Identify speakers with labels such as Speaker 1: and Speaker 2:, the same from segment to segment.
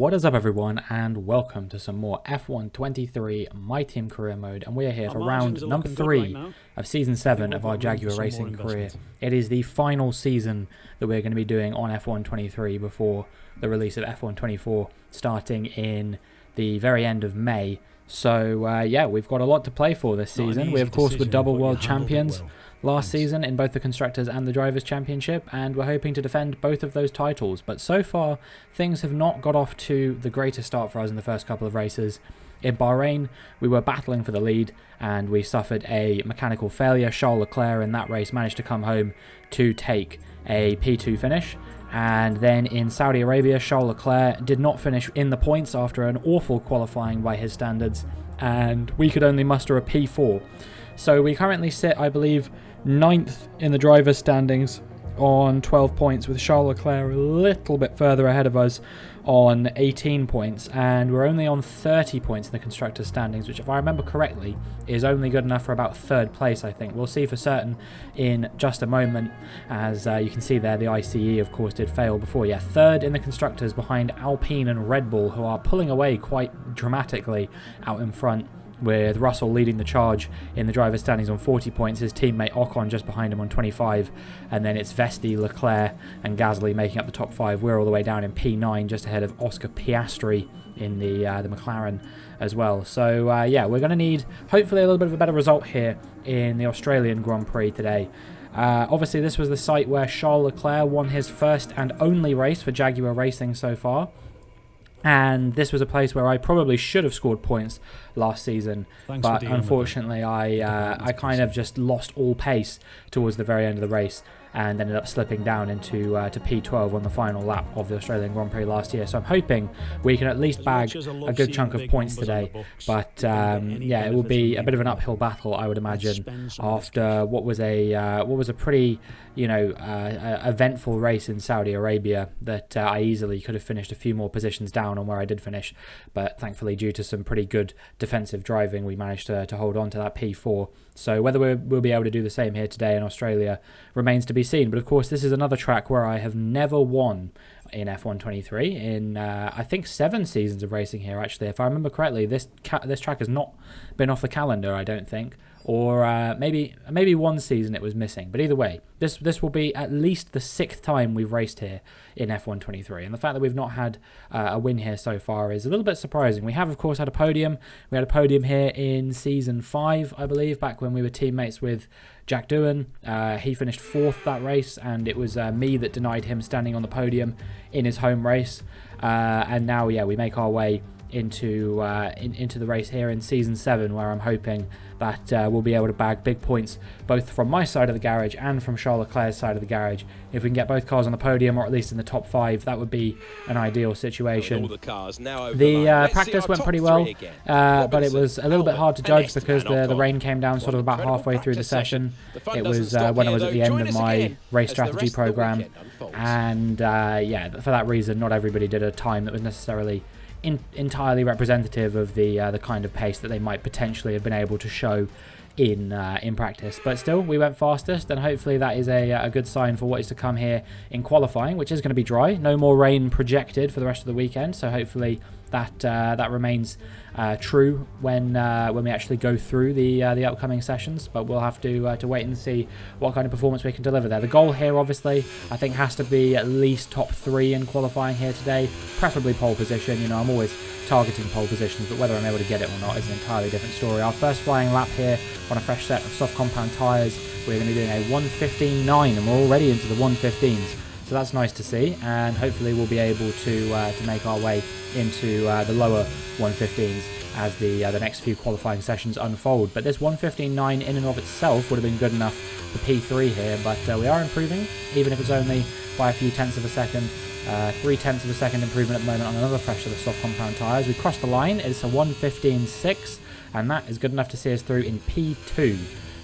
Speaker 1: What is up everyone, and welcome to some more F1 23 My Team Career Mode, and we are here for round number 3 of Season 7 of our Jaguar Racing career. It is the final season that we're going to be doing on F1 23 before the release of F1 24 starting in the very end of May. So yeah, we've got a lot to play for this season. We of course were double world champions last season in both the Constructors and the Drivers' Championship, and we're hoping to defend both of those titles. But so far, things have not got off to the greatest start for us in the first couple of races. In Bahrain, we were battling for the lead, and we suffered a mechanical failure. Charles Leclerc in that race managed to come home to take a P2 finish. And then in Saudi Arabia, Charles Leclerc did not finish in the points after an awful qualifying by his standards, and we could only muster a P4. So we currently sit, I believe, 9th in the driver's standings on 12 points, with Charles Leclerc a little bit further ahead of us on 18 points, and we're only on 30 points in the constructors' standings, which, if I remember correctly, is only good enough for about 3rd place, I think. We'll see for certain in just a moment. As you can see there, the ICE, of course, did fail before. Yeah, 3rd in the constructors behind Alpine and Red Bull, who are pulling away quite dramatically out in front, with Russell leading the charge in the driver's standings on 40 points, his teammate Ocon just behind him on 25, and then it's Vesti, Leclerc and Gasly making up the top 5. We're all the way down in P9, just ahead of Oscar Piastri in the McLaren as well. So yeah, we're going to need hopefully a little bit of a better result here in the Australian Grand Prix today. Obviously this was the site where Charles Leclerc won his first and only race for Jaguar Racing so far. And this was a place where I probably should have scored points last season, but unfortunately I kind of just lost all pace towards the very end of the race and ended up slipping down into to P12 on the final lap of the Australian Grand Prix last year. So I'm hoping we can at least bag a good chunk of points today. But yeah, it will be a bit of an uphill battle, I would imagine, after what was a pretty, you know, eventful race in Saudi Arabia that I easily could have finished a few more positions down on where I did finish. But thankfully, due to some pretty good defensive driving, we managed to hold on to that P4. So whether we'll be able to do the same here today in Australia remains to be seen. But of course, this is another track where I have never won in F1 23 in I think 7 seasons of racing here. Actually, if I remember correctly, this track has not been off the calendar, I don't think, or maybe 1 season it was missing. But either way, this will be at least the 6th time we've raced here in F1 23, and the fact that we've not had a win here so far is a little bit surprising. We have, of course, had a podium. We had a podium here in Season 5, I believe, back when we were teammates with Jack Doohan. He finished 4th that race, and it was me that denied him standing on the podium in his home race. And now, yeah, we make our way into the race here in Season 7, where I'm hoping that we'll be able to bag big points both from my side of the garage and from Charles Leclerc's side of the garage. If we can get both cars on the podium, or at least in the top 5, that would be an ideal situation. The practice went pretty well, but it was a little bit hard to judge because the rain came down sort of about halfway through the session. It was when I was at the end of my race strategy program, and yeah, for that reason, not everybody did a time that was necessarily entirely representative of the kind of pace that they might potentially have been able to show in practice. But still, we went fastest, and hopefully that is a good sign for what is to come here in qualifying, which is going to be dry. No more rain projected for the rest of the weekend, so hopefully that remains true when we actually go through the upcoming sessions. But we'll have to wait and see what kind of performance we can deliver there. The goal here, obviously, I think has to be at least top 3 in qualifying here today, preferably pole position. You know, I'm always targeting pole positions, but whether I'm able to get it or not is an entirely different story. Our first flying lap here on a fresh set of soft compound tyres. We're going to be doing a 1:15.9, and we're already into the 1:15s. So that's nice to see, and hopefully we'll be able to make our way into the lower 1:15s as the next few qualifying sessions unfold. But this 1:15.9 in and of itself would have been good enough for P3 here, but we are improving, even if it's only by a few tenths of a second. 3/10 of a second improvement at the moment on another fresh set of soft compound tyres. We crossed the line. It's a 1:15.6, and that is good enough to see us through in P2.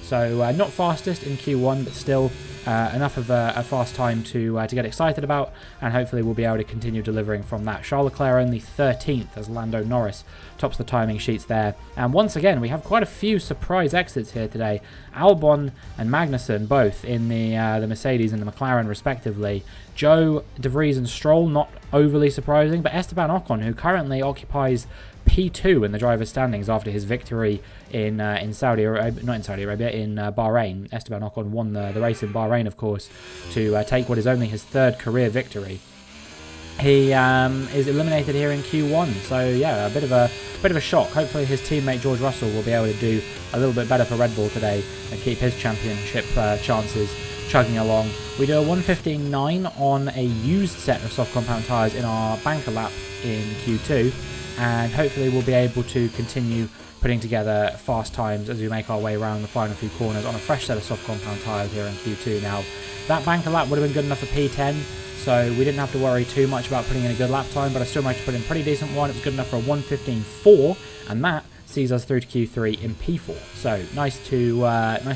Speaker 1: So not fastest in Q1, but still enough of a fast time to get excited about, and hopefully we'll be able to continue delivering from that. Charles Leclerc only 13th as Lando Norris tops the timing sheets there. And once again, we have quite a few surprise exits here today. Albon and Magnussen both in the Mercedes and the McLaren respectively. Joe, De Vries and Stroll, not overly surprising, but Esteban Ocon, who currently occupies P2 in the driver's standings after his victory in Saudi Arabia, not in Saudi Arabia, in Bahrain. Esteban Ocon won the race in Bahrain, of course, to take what is only his third career victory. He is eliminated here in Q1, so yeah, a bit of a shock. Hopefully his teammate George Russell will be able to do a little bit better for Red Bull today and keep his championship chances chugging along. We do a 1:15.9 on a used set of soft compound tyres in our banker lap in Q2, and hopefully we'll be able to continue putting together fast times as we make our way around the final few corners on a fresh set of soft compound tyres here in Q2. Now, that banker lap would have been good enough for P10, so we didn't have to worry too much about putting in a good lap time, but I still managed to put in a pretty decent one. It was good enough for a 1:15.4, and that sees us through to Q3 in P4. So nice to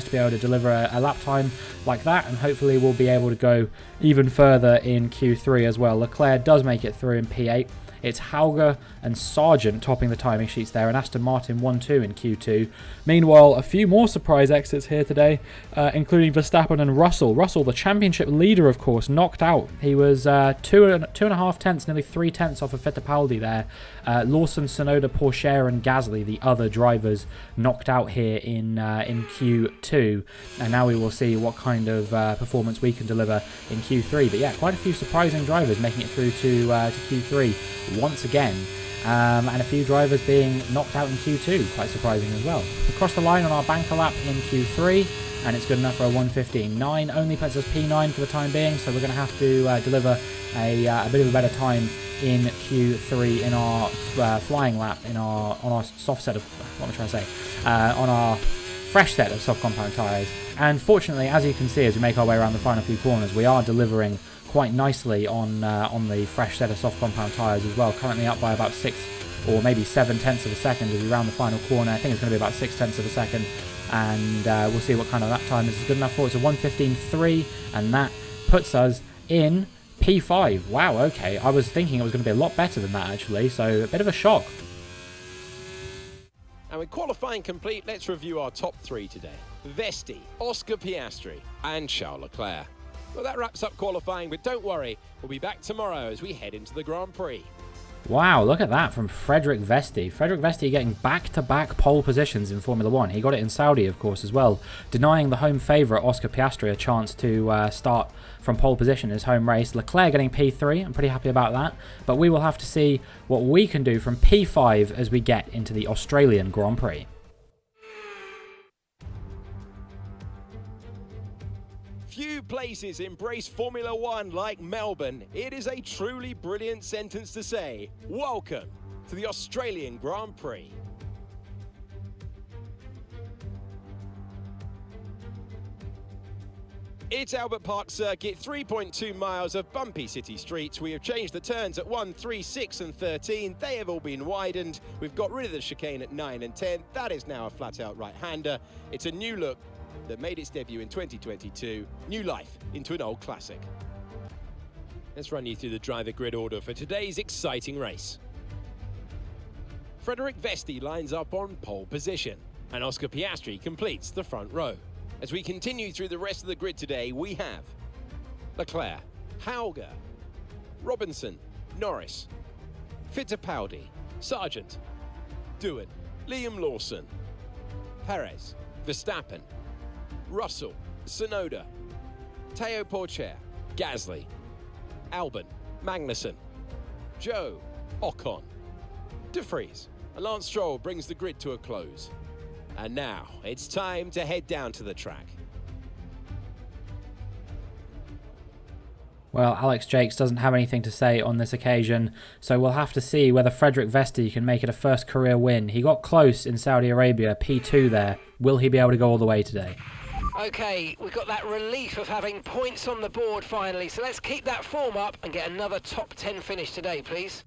Speaker 1: be able to deliver a lap time like that, and hopefully we'll be able to go even further in Q3 as well. Leclerc does make it through in P8. It's Hauger and Sargent topping the timing sheets there, and Aston Martin 1-2 in Q2. Meanwhile, a few more surprise exits here today, including Verstappen and Russell. Russell, the championship leader, of course, knocked out. He was 2.5 tenths, nearly 3 tenths off of Fittipaldi there. Lawson, Tsunoda, Pourchaire and Gasly, the other drivers, knocked out here in Q2. And now we will see what kind of performance we can deliver in Q3. But yeah, quite a few surprising drivers making it through to Q3 once again. And a few drivers being knocked out in Q2, quite surprising as well. Across the line on our banker lap in Q3, and it's good enough for a 1:15.9. Only puts us P9 for the time being, so we're going to have to deliver a bit of a better time in Q3 in our flying lap, on our soft set of, what am I trying to say, on our fresh set of soft compound tyres. And fortunately, as you can see, as we make our way around the final few corners, we are delivering quite nicely on the fresh set of soft compound tyres as well. Currently up by about 6 or maybe 7 tenths of a second as we round the final corner. I think it's going to be about 6 tenths of a second, and we'll see what kind of lap time this is good enough for. It's a 1:15.3, and that puts us in P5. Wow, okay. I was thinking it was going to be a lot better than that, actually, so a bit of a shock.
Speaker 2: And with qualifying complete, let's review our top 3 today. Vesti, Oscar Piastri and Charles Leclerc. Well, that wraps up qualifying, but don't worry, we'll be back tomorrow as we head into the Grand Prix.
Speaker 1: Wow, look at that from Frederick Vesti. Frederick Vesti getting back-to-back pole positions in Formula 1. He got it in Saudi, of course, as well, denying the home favourite Oscar Piastri a chance to start from pole position in his home race. Leclerc getting P3, I'm pretty happy about that, but we will have to see what we can do from P5 as we get into the Australian Grand Prix.
Speaker 2: Few places embrace Formula 1 like Melbourne. It is a truly brilliant sentence to say. Welcome to the Australian Grand Prix. It's Albert Park Circuit, 3.2 miles of bumpy city streets. We have changed the turns at 1, 3, 6 and 13. They have all been widened. We've got rid of the chicane at 9 and 10. That is now a flat-out right-hander. It's a new look that made its debut in 2022, new life into an old classic. Let's run you through the driver grid order for today's exciting race. Frederick Vesti lines up on pole position, and Oscar Piastri completes the front row. As we continue through the rest of the grid today, we have Leclerc, Hauger, Robinson, Norris, Fittipaldi, Sargent, Dewan, Liam Lawson, Perez, Verstappen, Russell, Tsunoda, Teo Pourchaire, Gasly, Albon, Magnussen, Joe, Ocon, De Vries, and Lance Stroll brings the grid to a close. And now it's time to head down to the track.
Speaker 1: Well, Alex Jakes doesn't have anything to say on this occasion, so we'll have to see whether Frederick Vesti can make it a first career win. He got close in Saudi Arabia, P2 there. Will he be able to go all the way today?
Speaker 3: Okay, we've got that relief of having points on the board finally, so let's keep that form up and get another top 10 finish today, please.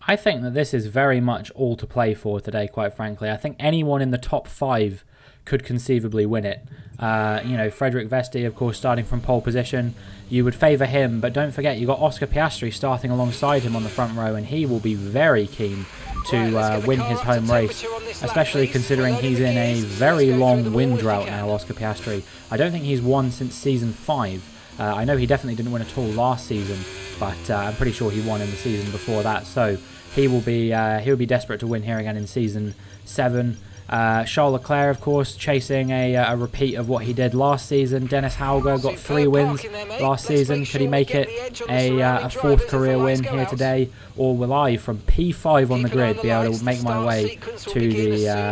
Speaker 1: I think that this is very much all to play for today, quite frankly. I think anyone in the top 5 could conceivably win it. You know, Frederick Vesti, of course, starting from pole position. You would favour him, but don't forget, you got Oscar Piastri starting alongside him on the front row, and he will be very keen to win his home race, especially considering he's in a very long win drought now, Oscar Piastri. I don't think he's won since season 5. I know he definitely didn't win at all last season, but I'm pretty sure he won in the season before that, so he'll be desperate to win here again in season 7. Charles Leclerc, of course, chasing a repeat of what he did last season. Dennis Hauger got 3 wins last season. Could he make it a 4th career win here today? Or will I, from P5 on the grid, be able to make my way to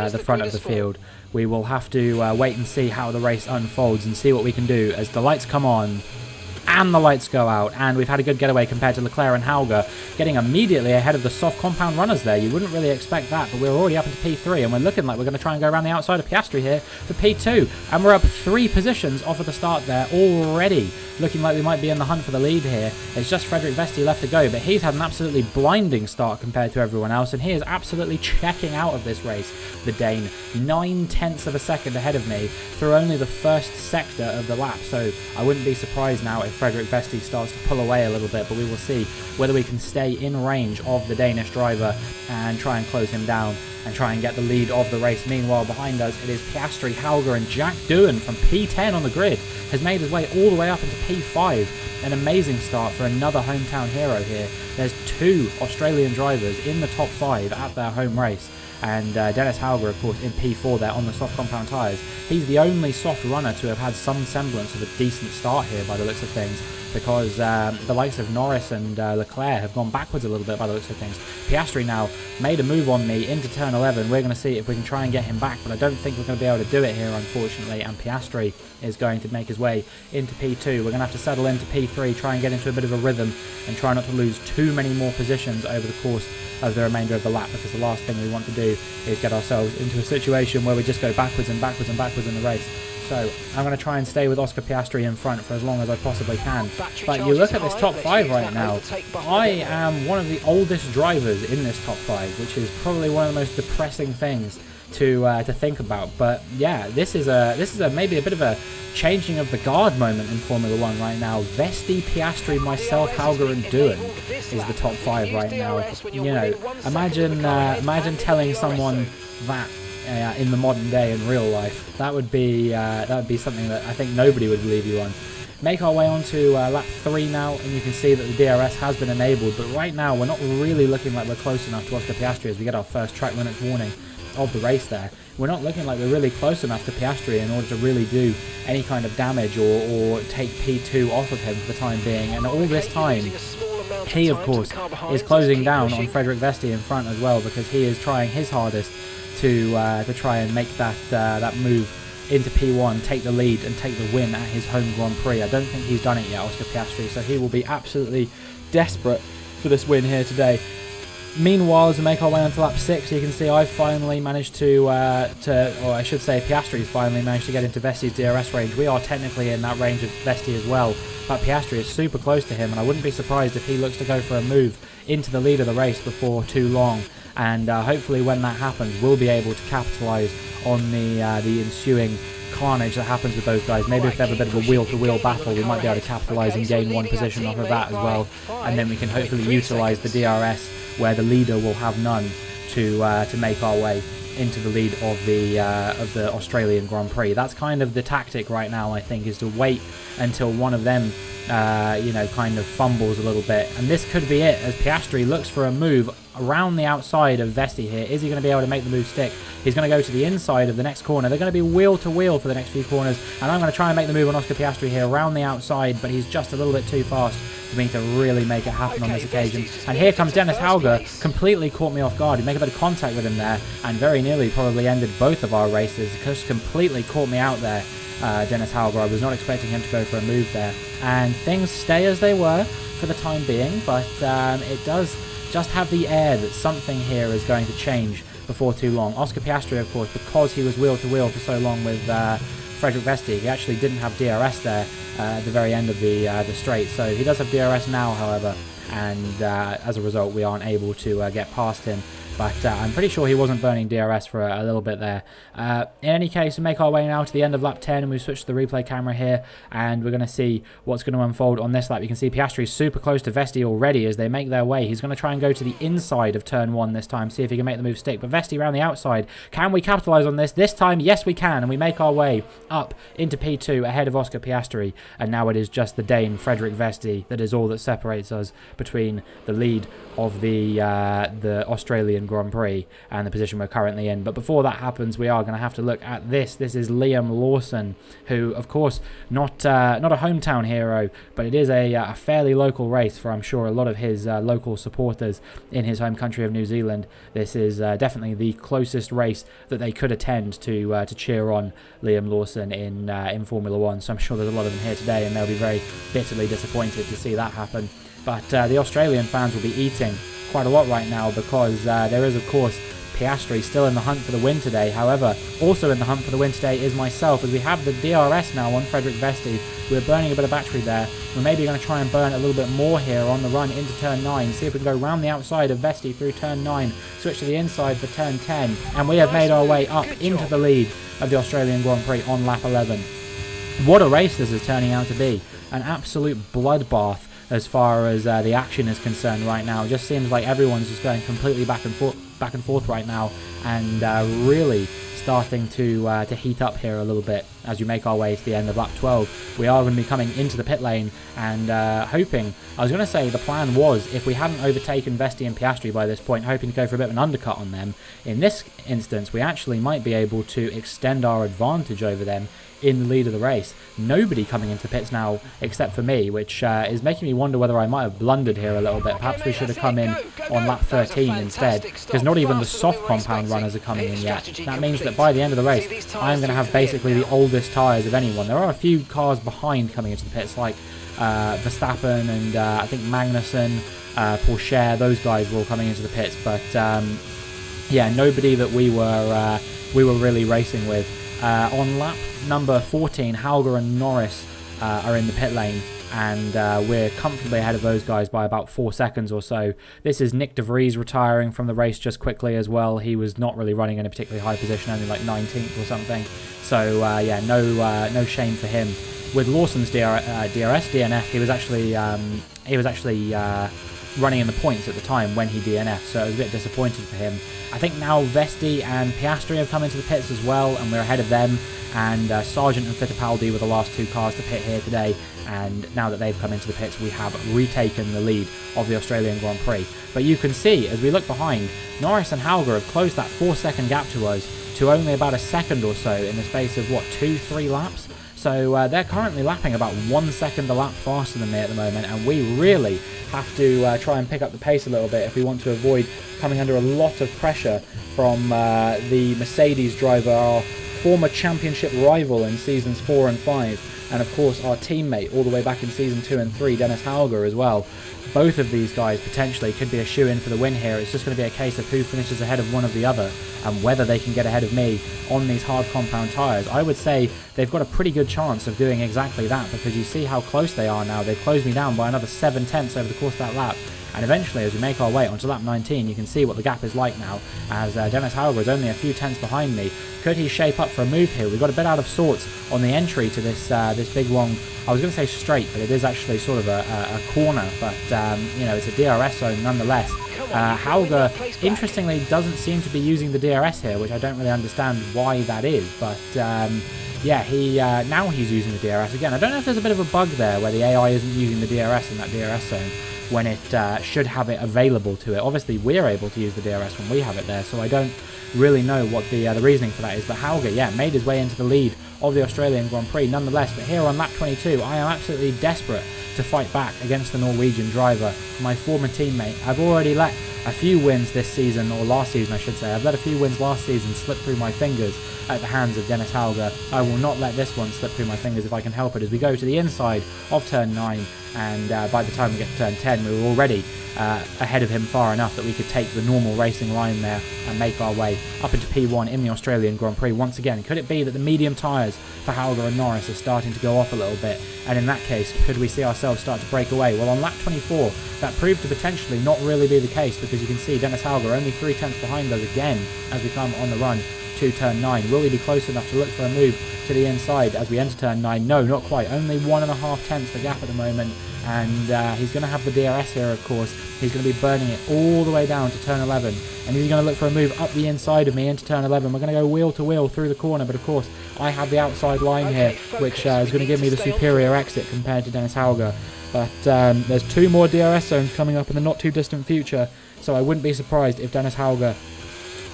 Speaker 1: the front of the field? We will have to wait and see how the race unfolds and see what we can do as the lights come on and the lights go out, and we've had a good getaway compared to Leclerc and Hauger, getting immediately ahead of the soft compound runners there. You wouldn't really expect that, but we're already up into P3, and we're looking like we're going to try and go around the outside of Piastri here for P2, and we're up 3 positions off of the start there already, looking like we might be in the hunt for the lead here. It's just Frederick Vesti left to go, but he's had an absolutely blinding start compared to everyone else, and he is absolutely checking out of this race, the Dane, 9/10 of a second ahead of me through only the first sector of the lap, so I wouldn't be surprised now if Frederick Vesti starts to pull away a little bit, but we will see whether we can stay in range of the Danish driver and try and close him down and try and get the lead of the race. Meanwhile, behind us, it is Piastri, Hauger, and Jack Doohan from P10 on the grid has made his way all the way up into P5. An amazing start for another hometown hero here. There's 2 Australian drivers in the top 5 at their home race. And Dennis Hauger, of course, in P4 there on the soft compound tyres. He's the only soft runner to have had some semblance of a decent start here by the looks of things, because the likes of Norris and Leclerc have gone backwards a little bit by the looks of things. Piastri now made a move on me into turn 11. We're going to see if we can try and get him back, but I don't think we're going to be able to do it here, unfortunately, and Piastri is going to make his way into P2. We're going to have to settle into P3, try and get into a bit of a rhythm and try not to lose too many more positions over the course of the remainder of the lap, because the last thing we want to do is get ourselves into a situation where we just go backwards and backwards and backwards in the race. So I'm going to try and stay with Oscar Piastri in front for as long as I possibly can. But you look at this top 5 right now, I am one of the oldest drivers in this top 5, which is probably one of the most depressing things to think about. But yeah, this is maybe a bit of a changing of the guard moment in Formula 1 right now. Vesti, Piastri, myself, Hauger, and Doohan is the top 5 right now. You know, imagine telling someone that in the modern day in real life. That would be something that I think nobody would believe you on. Make our way on to lap 3 now, and you can see that the DRS has been enabled, but right now we're not really looking like we're close enough to Oscar Piastri as we get our first track limits warning of the race there. We're not looking like we're really close enough to Piastri in order to really do any kind of damage or take P2 off of him for the time being, and all this time he, of course, is closing down on Frederick Vesti in front as well, because he is trying his hardest to try and make that move into P1, take the lead and take the win at his home Grand Prix. I don't think he's done it yet, Oscar Piastri, so he will be absolutely desperate for this win here today. Meanwhile, as we make our way onto lap 6, you can see I've finally managed to, or I should say Piastri's finally managed to get into Vesti's DRS range. We are technically in that range of Vesti as well, but Piastri is super close to him, and I wouldn't be surprised if he looks to go for a move into the lead of the race before too long. And hopefully when that happens, we'll be able to capitalise on the ensuing carnage that happens with those guys. Maybe if they have a bit of a wheel-to-wheel battle, we might be able to capitalise and gain 1 position off of that as well. And then we can hopefully utilise the DRS where the leader will have none to make our way into the lead of the Australian Grand Prix. That's kind of the tactic right now, I think, is to wait until one of them kind of fumbles a little bit, and this could be it as Piastri looks for a move around the outside of Vesti here. Is he going to be able to make the move stick? He's going to go to the inside of the next corner. They're going to be wheel to wheel for the next few corners, and I'm going to try and make the move on Oscar Piastri here around the outside, but he's just a little bit too fast for me to really make it happen on this occasion. And here comes Dennis Hauger, completely caught me off guard. He made a bit of contact with him there and very nearly probably ended both of our races. Just completely caught me out there, Dennis Hauger. I was not expecting him to go for a move there. And things stay as they were for the time being, but it does just have the air that something here is going to change before too long. Oscar Piastri, of course, because he was wheel-to-wheel for so long with Frederick Vesti, he actually didn't have DRS there at the very end of the straight. So he does have DRS now, however, and as a result we aren't able to get past him. but I'm pretty sure he wasn't burning DRS for a little bit there. In any case, we make our way now to the end of lap 10, and we switch to the replay camera here, and we're going to see what's going to unfold on this lap. You can see Piastri is super close to Vesti already as they make their way. He's going to try and go to the inside of turn 1 this time, see if he can make the move stick, but Vesti around the outside. Can we capitalize on this? This time, yes we can, and we make our way up into P2 ahead of Oscar Piastri, and now it is just the Dane Frederick Vesti that is all that separates us between the lead of the Australian Grand Prix and the position we're currently in. But before that happens, we are going to have to look at this. This is Liam Lawson, who, of course, not a hometown hero, but it is a fairly local race for, I'm sure, a lot of his local supporters in his home country of New Zealand. This is definitely the closest race that they could attend to cheer on Liam Lawson in Formula One. So I'm sure there's a lot of them here today, and they'll be very bitterly disappointed to see that happen. But the Australian fans will be eating quite a lot right now, because there is, of course, Piastri still in the hunt for the win today. However, also in the hunt for the win today is myself, as we have the DRS now on Frederick Vesti. We're burning a bit of battery there. We're maybe going to try and burn a little bit more here on the run into turn 9. See if we can go around the outside of Vesti through turn 9, switch to the inside for turn 10. And we have made our way up into the lead of the Australian Grand Prix on lap 11. What a race this is turning out to be. An absolute bloodbath as far as the action is concerned right now. It just seems like everyone's just going completely back and forth right now, and really starting to heat up here a little bit as we make our way to the end of lap 12. We are going to be coming into the pit lane and hoping, I was going to say the plan was, if we hadn't overtaken Vesti and Piastri by this point, hoping to go for a bit of an undercut on them. In this instance, we actually might be able to extend our advantage over them in the lead of the race. Nobody coming into the pits now except for me, which is making me wonder whether I might have blundered here a little bit. Perhaps we should have come in on lap 13 instead, because not even the soft compound runners are coming in yet. That means that by the end of the race, I'm going to have basically the oldest tyres of anyone. There are a few cars behind coming into the pits, like Verstappen and I think Magnussen, Porsche, those guys were all coming into the pits, but yeah, nobody that we were really racing with. On lap number 14, Hauger and Norris are in the pit lane, and we're comfortably ahead of those guys by about 4 seconds or so. This is Nick De Vries retiring from the race just quickly as well. He was not really running in a particularly high position, only like 19th or something. So yeah, no shame for him. With Lawson's DNF, he was actually running in the points at the time when he DNF'd, so it was a bit disappointing for him. I think now Vesti and Piastri have come into the pits as well, and we're ahead of them, and Sargent and Fittipaldi were the last two cars to pit here today, and now that they've come into the pits, we have retaken the lead of the Australian Grand Prix. But you can see, as we look behind, Norris and Hauger have closed that 4-second gap to us to only about a second or so in the space of, what, 2-3 laps? So they're currently lapping about 1 second a lap faster than me at the moment, and we really have to try and pick up the pace a little bit if we want to avoid coming under a lot of pressure from the Mercedes driver, our former championship rival in seasons 4 and 5, and of course our teammate all the way back in season 2 and 3, Dennis Hauger, as well. Both of these guys potentially could be a shoe-in for the win here. It's just going to be a case of who finishes ahead of one of the other and whether they can get ahead of me on these hard compound tyres. I would say they've got a pretty good chance of doing exactly that, because you see how close they are now. They've closed me down by another 7 tenths over the course of that lap. And eventually, as we make our way onto lap 19, you can see what the gap is like now, as Dennis Hauger is only a few tenths behind me. Could he shape up for a move here? We got a bit out of sorts on the entry to this big long, I was going to say straight, but it is actually sort of a corner, but you know, it's a DRS zone nonetheless. Hauger, interestingly, doesn't seem to be using the DRS here, which I don't really understand why that is, but yeah, now he's using the DRS again. I don't know if there's a bit of a bug there where the AI isn't using the DRS in that DRS zone when it should have it available to it. Obviously, we're able to use the DRS when we have it there, so I don't really know what the reasoning for that is. But Hauger, yeah, made his way into the lead of the Australian Grand Prix nonetheless. But here on lap 22, I am absolutely desperate to fight back against the Norwegian driver, my former teammate. I've already let a few wins this season, or last season I should say. I've let a few wins last season slip through my fingers at the hands of Dennis Hauger. I will not let this one slip through my fingers if I can help it, as we go to the inside of turn 9 and by the time we get to turn 10 we were already ahead of him far enough that we could take the normal racing line there and make our way up into P1 in the Australian Grand Prix once again. Could it be that the medium tyres for Hauger and Norris are starting to go off a little bit, and in that case could we see ourselves start to break away? Well, on lap 24 that proved to potentially not really be the case, because you can see Dennis Hauger only 3 tenths behind us again as we come on the run to turn 9. Will he be close enough to look for a move to the inside as we enter turn 9? No, not quite. Only 1.5 tenths the gap at the moment, and he's going to have the DRS here, of course. He's going to be burning it all the way down to turn 11, and he's going to look for a move up the inside of me into turn 11. We're going to go wheel to wheel through the corner, but of course I have the outside line here, which is going to give me the superior exit compared to Dennis Hauger. But there's 2 more DRS zones coming up in the not too distant future, so I wouldn't be surprised if Dennis Hauger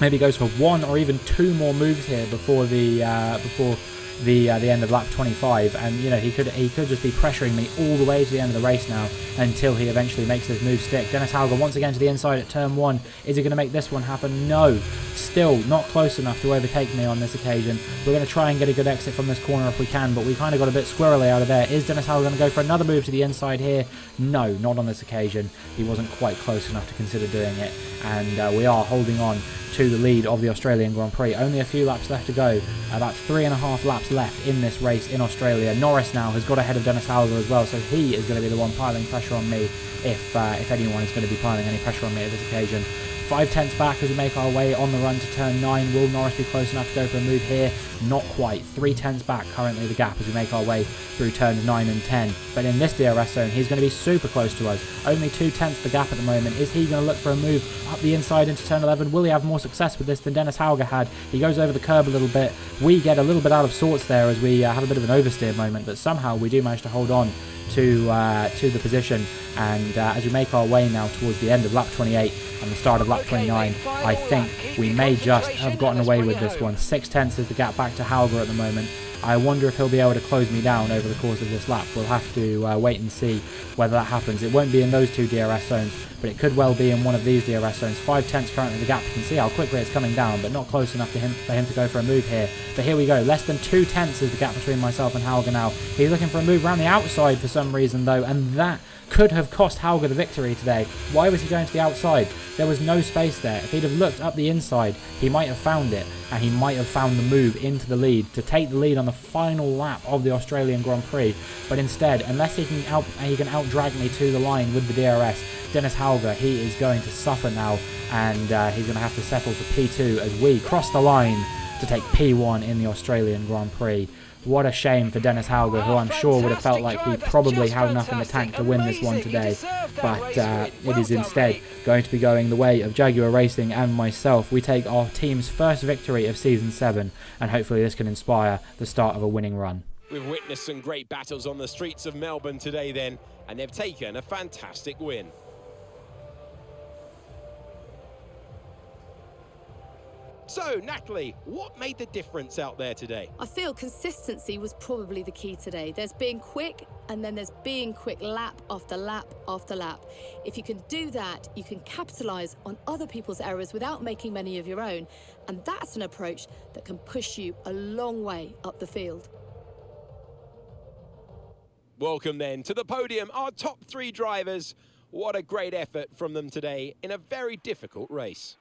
Speaker 1: maybe goes for 1 or even 2 more moves here before the end of lap 25, and you know, he could just be pressuring me all the way to the end of the race now until he eventually makes his move stick. Dennis Hauger once again to the inside at turn 1. Is he going to make this one happen? No, still not close enough to overtake me on this occasion. We're going to try and get a good exit from this corner if we can, but we kind of got a bit squirrely out of there. Is Dennis Hauger going to go for another move to the inside here? No, not on this occasion. He wasn't quite close enough to consider doing it, and we are holding on to the lead of the Australian Grand Prix. Only a few laps left to go, about 3.5 laps left in this race in Australia. Norris now has got ahead of Dennis Hauger as well, so he is going to be the one piling pressure on me if anyone is going to be piling any pressure on me at this occasion. 5 tenths back as we make our way on the run to turn 9. Will Norris be close enough to go for a move here? Not quite. 3 tenths back currently the gap as we make our way through turns 9 and 10. But in this DRS zone he's going to be super close to us. Only 2 tenths the gap at the moment. Is he going to look for a move up the inside into turn 11? Will he have more success with this than Dennis Hauger had? He goes over the curb a little bit. We get a little bit out of sorts there as we have a bit of an oversteer moment, but somehow we do manage to hold on to the position, and as we make our way now towards the end of lap 28 and the start of lap 29, I think we may just have gotten away with this one. 6 tenths is the gap back to Hauger at the moment. I wonder if he'll be able to close me down over the course of this lap. We'll have to wait and see whether that happens. It won't be in those 2 DRS zones, but it could well be in one of these DRS zones. 5 tenths currently the gap. You can see how quickly it's coming down, but not close enough for him to go for a move here. But here we go. Less than 2 tenths is the gap between myself and Hauger now. He's looking for a move around the outside for some reason though, and that could have cost Hauger the victory today. Why was he going to the outside? There was no space there. If he'd have looked up the inside, he might have found it, and he might have found the move into the lead to take the lead on the final lap of the Australian Grand Prix. But instead, unless he can out-drag me to the line with the DRS, Dennis Hauger, he is going to suffer now, and he's going to have to settle for P2 as we cross the line to take P1 in the Australian Grand Prix. What a shame for Dennis Hauger, who I'm sure would have felt like he probably had enough in the tank to win this one today. But it is instead going to be going the way of Jaguar Racing and myself. We take our team's first victory of Season 7, and hopefully this can inspire the start of a winning run.
Speaker 2: We've witnessed some great battles on the streets of Melbourne today then, and they've taken a fantastic win. So, Natalie, what made the difference out there today?
Speaker 4: I feel consistency was probably the key today. There's being quick, and then there's being quick lap after lap after lap. If you can do that, you can capitalise on other people's errors without making many of your own. And that's an approach that can push you a long way up the field.
Speaker 2: Welcome then to the podium, our top 3 drivers. What a great effort from them today in a very difficult race.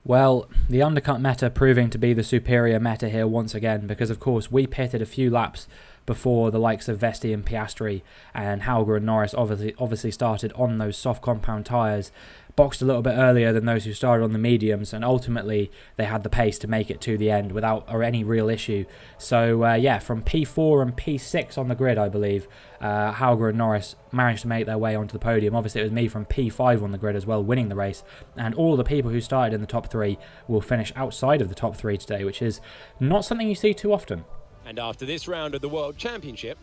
Speaker 1: Well, the undercut meta proving to be the superior meta here once again, because of course we pitted a few laps before the likes of Vesti and Piastri, and Hauger and Norris obviously started on those soft compound tyres, boxed a little bit earlier than those who started on the mediums, and ultimately they had the pace to make it to the end without any real issue. So yeah, from P4 and P6 on the grid, I believe, Hauger and Norris managed to make their way onto the podium. Obviously it was me from P5 on the grid as well, winning the race, and all the people who started in the top 3 will finish outside of the top 3 today, which is not something you see too often.
Speaker 2: And after this round of the World Championship,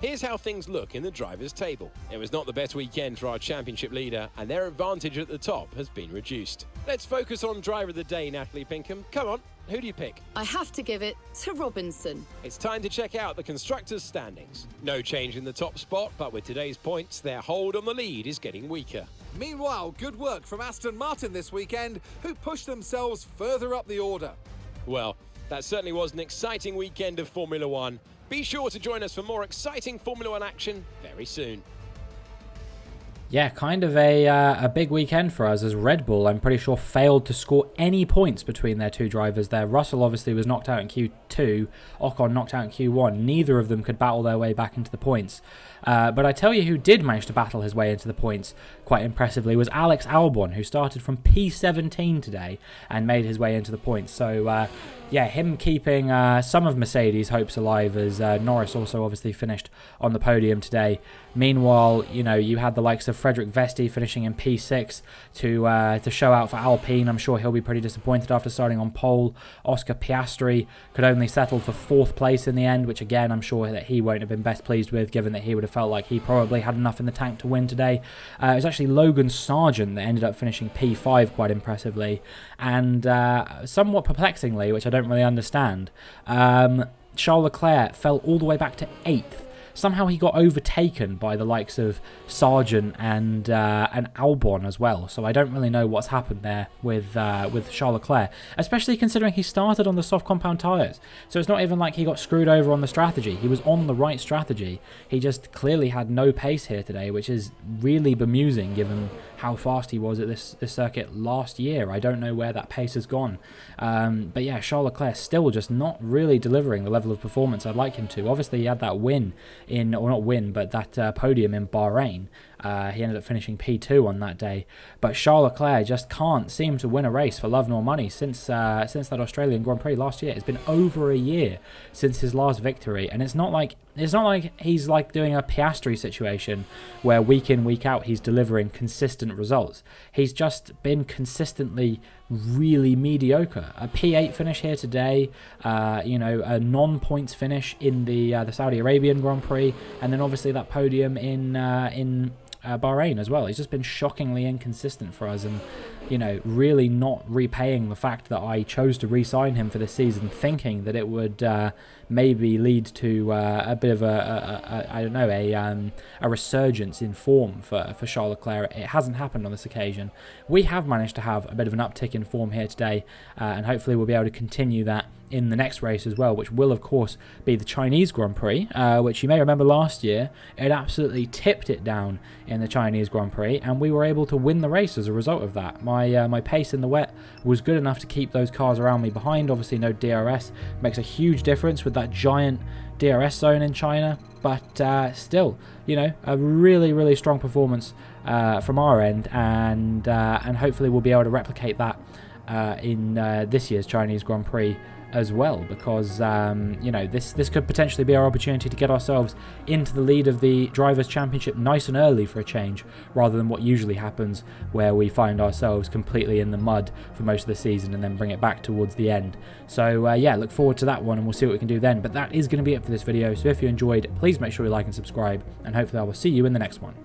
Speaker 2: here's how things look in the drivers' table. It was not the best weekend for our championship leader, and their advantage at the top has been reduced. Let's focus on driver of the day, Natalie Pinkham. Come on, who do you pick?
Speaker 4: I have to give it to Robinson.
Speaker 2: It's time to check out the constructors' standings. No change in the top spot, but with today's points, their hold on the lead is getting weaker.
Speaker 5: Meanwhile, good work from Aston Martin this weekend, who pushed themselves further up the order.
Speaker 2: Well, that certainly was an exciting weekend of Formula One. Be sure to join us for more exciting Formula One action very soon.
Speaker 1: Yeah, kind of a big weekend for us as Red Bull, I'm pretty sure, failed to score any points between their two drivers there. Russell obviously was knocked out in Q2, Ocon knocked out in Q1. Neither of them could battle their way back into the points. But I tell you who did manage to battle his way into the points quite impressively was Alex Albon, who started from P17 today and made his way into the points. So, yeah, him keeping some of Mercedes' hopes alive, as Norris also obviously finished on the podium today. Meanwhile, you know, you had the likes of Frederick Vesti finishing in P6 to show out for Alpine. I'm sure he'll be pretty disappointed after starting on pole. Oscar Piastri could only settle for 4th place in the end, which again, I'm sure that he won't have been best pleased with, given that he would have felt like he probably had enough in the tank to win today. It was actually Logan Sargent that ended up finishing P5 quite impressively, and somewhat perplexingly, which I don't really understand, Charles Leclerc fell all the way back to 8th. Somehow he got overtaken by the likes of Sargent and Albon as well. So I don't really know what's happened there with Charles Leclerc, especially considering he started on the soft compound tyres. So it's not even like he got screwed over on the strategy. He was on the right strategy. He just clearly had no pace here today, which is really bemusing given how fast he was at this circuit last year. I don't know where that pace has gone. But yeah, Charles Leclerc still just not really delivering the level of performance I'd like him to. Obviously, he had that win or not win, but that podium in Bahrain. He ended up finishing P2 on that day. But Charles Leclerc just can't seem to win a race for love nor money since that Australian Grand Prix last year. It's been over a year since his last victory, and it's not like he's like doing a Piastri situation where week in, week out he's delivering consistent results. He's just been consistently really mediocre. A P8 finish here today, you know, a non-points finish in the Saudi Arabian Grand Prix, and then obviously that podium in Bahrain as well. He's just been shockingly inconsistent for us, and you know, really not repaying the fact that I chose to re-sign him for this season, thinking that it would maybe lead to a bit of I don't know, a resurgence in form for Charles Leclerc. It hasn't happened on this occasion. We have managed to have a bit of an uptick in form here today, and hopefully we'll be able to continue that in the next race as well, which will of course be the Chinese Grand Prix, which you may remember last year, it absolutely tipped it down in the Chinese Grand Prix, and we were able to win the race as a result of that. My pace in the wet was good enough to keep those cars around me behind. Obviously no DRS makes a huge difference with that giant DRS zone in China, but still, you know, a really strong performance from our end, and hopefully we'll be able to replicate that in this year's Chinese Grand Prix as well, because you know, this could potentially be our opportunity to get ourselves into the lead of the Drivers' Championship nice and early for a change, rather than what usually happens where we find ourselves completely in the mud for most of the season and then bring it back towards the end. So yeah, look forward to that one, and we'll see what we can do then. But that is going to be it for this video, so if you enjoyed, please make sure you like and subscribe, and hopefully I will see you in the next one.